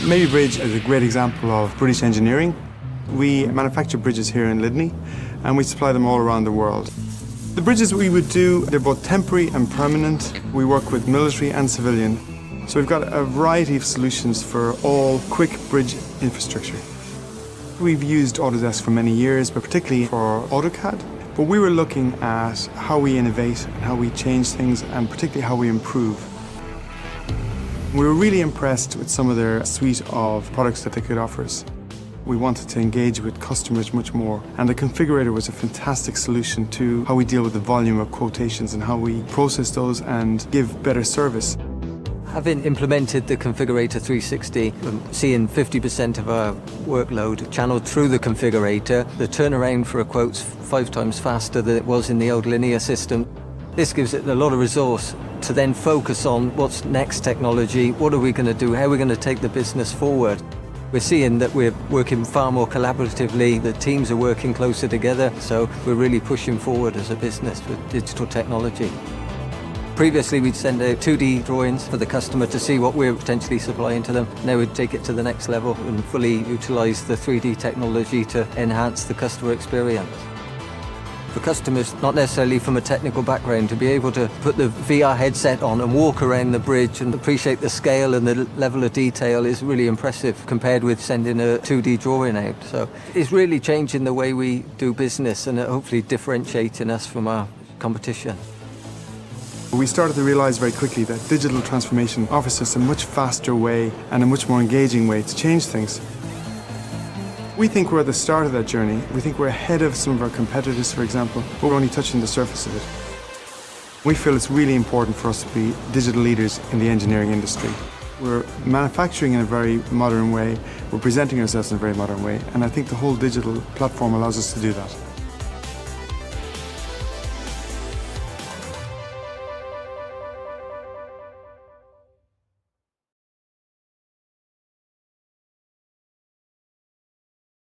Mabey Bridge is a great example of British engineering. We manufacture bridges here in Lydney and we supply them all around the world. The bridges we would do, they're both temporary and permanent. We work with military and civilian. So we've got a variety of solutions for all quick bridge infrastructure. We've used Autodesk for many years, but particularly for AutoCAD. But we were looking at how we innovate and how we change things and particularly how we improve. We were really impressed with some of their suite of products that they could offer us. We wanted to engage with customers much more, and the configurator was a fantastic solution to how we deal with the volume of quotations and how we process those and give better service. Having implemented the Configurator 360, seeing 50% of our workload channeled through the configurator, the turnaround for a quote's 5 times faster than it was in the old linear system. This gives it a lot of resource to then focus on what's next technology, what are we going to do, how are we going to take the business forward. We're seeing that we're working far more collaboratively, the teams are working closer together, so we're really pushing forward as a business with digital technology. Previously we'd send out 2D drawings for the customer to see what we're potentially supplying to them. Now we'd take it to the next level and fully utilise the 3D technology to enhance the customer experience. For customers, not necessarily from a technical background, to be able to put the VR headset on and walk around the bridge and appreciate the scale and the level of detail is really impressive compared with sending a 2D drawing out. So it's really changing the way we do business and hopefully differentiating us from our competition. We started to realise very quickly that digital transformation offers us a much faster way and a much more engaging way to change things. We think we're at the start of that journey. We think we're ahead of some of our competitors, for example, but we're only touching the surface of it. We feel it's really important for us to be digital leaders in the engineering industry. We're manufacturing in a very modern way, we're presenting ourselves in a very modern way, and I think the whole digital platform allows us to do that.